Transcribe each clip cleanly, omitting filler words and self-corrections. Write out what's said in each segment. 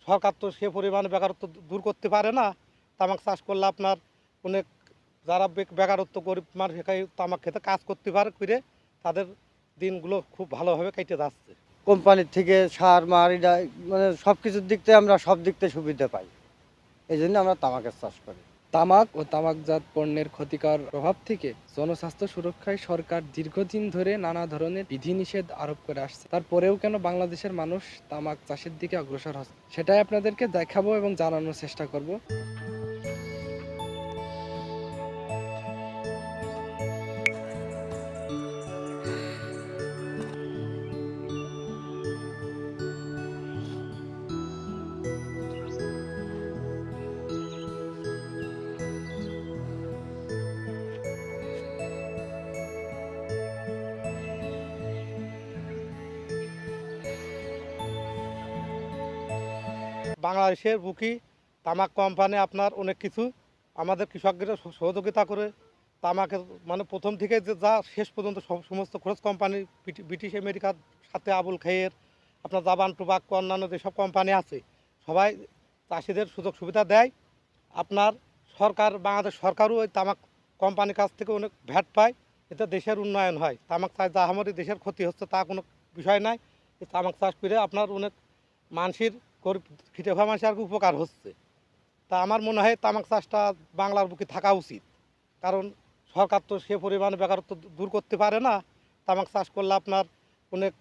সরকার তো সে পরিমাণে বেকারত্ব দূর করতে পারে না। তামাক চাষ করলে আপনার অনেক যারা বেকারত্ব গরিব মানুষ এখানে তামাক খেতে কাজ করতে পারে করে তাদের দিনগুলো খুব ভালোভাবে কেটে যাচ্ছে। কোম্পানির থেকে সার মার এটা মানে সব কিছুর দিক থেকে আমরা সব দিক থেকে সুবিধা পাই, এই জন্য আমরা তামাকের চাষ করি। তামাক ও তামাকজাত পণ্যের ক্ষতিকর প্রভাব থেকে জনস্বাস্থ্য সুরক্ষায় সরকার দীর্ঘদিন ধরে নানা ধরনের বিধিনিষেধ আরোপ করে আসছে। তারপরেও কেন বাংলাদেশের মানুষ তামাক চাষের দিকে অগ্রসর হচ্ছে, সেটাই আপনাদেরকে দেখাবো এবং জানানোর চেষ্টা করব। বাংলাদেশের বুকি তামাক কোম্পানি আপনার অনেক কিছু আমাদের কৃষকদের সহযোগিতা করে তামাকের মানে প্রথম থেকে যে যা শেষ পর্যন্ত সমস্ত খরচ কোম্পানি ব্রিটিশ আমেরিকার সাথে আবুল খায়ের আপনার জাবান টুবাক অন্যান্য যেসব কোম্পানি আছে সবাই চাষিদের সুযোগ সুবিধা দেয়। আপনার সরকার বাংলাদেশ সরকারও ওই তামাক কোম্পানির কাছ থেকে অনেক ভ্যাট পায়, এতে দেশের উন্নয়ন হয়। তামাক চাষ যা আমাদের দেশের ক্ষতি হচ্ছে তা কোনো বিষয় নাই। এই তামাক চাষ করে আপনার অনেক মানুষের গরিব খেটে খাওয়া মানুষের আর কি উপকার হচ্ছে। তা আমার মনে হয় তামাক চাষটা বাংলার বুকে থাকা উচিত, কারণ সরকার তো সে পরিমাণে বেকারত্ব দূর করতে পারে না। তামাক চাষ করলে আপনার অনেক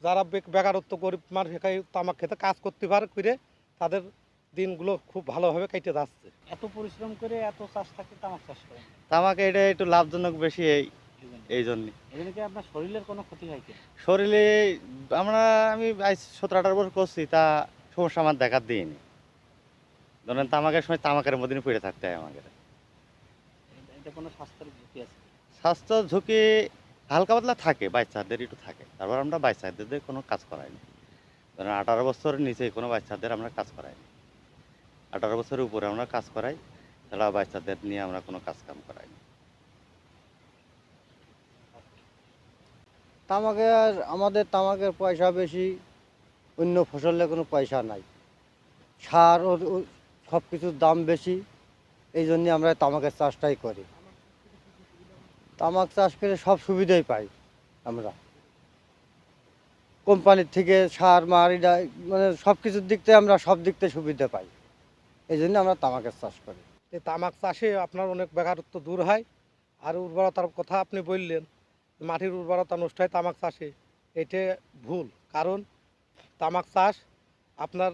যারা বেকারত্ব গরিব মানুষ এখানে তামাক খেতে কাজ করতে পারে করে তাদের দিনগুলো খুব ভালোভাবে কেটে যাচ্ছে। এত পরিশ্রম করে এত চাষ থাকতে তামাক চাষ করেন, তামাকে এটা একটু লাভজনক বেশি, এই জন্যে। এই জন্য কি আপনার শরীরের কোনো ক্ষতি হয় কি? শরীরে আমি 17-18 বছর করছি, তা সমস্যা আমার দেখা দিইনি। ধরেন তামাকের সময় তামাকের মধ্যে পড়ে থাকতে হয় আমাকে। এটা কোনো স্বাস্থ্যের ঝুঁকি আছে? স্বাস্থ্য ঝুঁকি হালকা পাতলা থাকে, বাচ্চাদের একটু থাকে। তারপর আমরা বাচ্চাদের কোনো কাজ করাইনি। ধরেন 18 বছরের নিচে কোনো বাচ্চাদের আমরা কাজ করাইনি। 18 বছরের উপরে আমরা কাজ করাই, তারা বাচ্চাদের নিয়ে আমরা কোনো কাজ কাম করাইনি। আমাদের তামাকের পয়সা বেশি, অন্য ফসলের কোনো পয়সা নাই। সার ও সব কিছুর দাম বেশি, এই জন্যে আমরা তামাকের চাষটাই করি। তামাক চাষ করে সব সুবিধাই পাই আমরা। কোম্পানির থেকে সার মার এটা মানে সব কিছুর দিক থেকে আমরা সব দিক থেকে সুবিধা পাই, এই জন্য আমরা তামাকের চাষ করি। এই তামাক চাষে আপনার অনেক বেকারত্ব দূর হয়। আর উর্বরতার কথা আপনি বললেন, মাটির উর্বরতা নষ্ট হয় তামাক চাষে, এটা ভুল। কারণ তামাক চাষ আপনার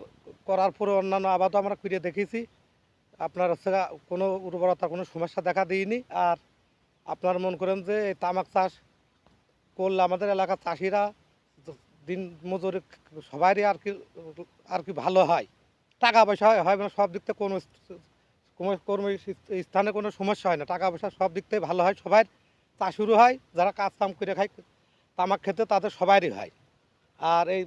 করার পরে অন্যান্য আবাদও আমরা করে দেখেছি, আপনার হচ্ছে কোনো উর্বরতার কোনো সমস্যা দেখা দিইনি। আর আপনার মনে করেন যে এই তামাক চাষ করলে আমাদের এলাকার চাষিরা দিন মজুরি সবারই আর কি ভালো হয়, টাকা পয়সা হয় মানে সব দিক থেকে কোনো কর্মস্থানে কোনো সমস্যা হয় না, টাকা পয়সা সব দিক থেকে ভালো হয়, সবাই চাষিরও হয়, যারা কাজ কাম করে খায় তামাক খেতে তাদের সবারই হয়। আর এই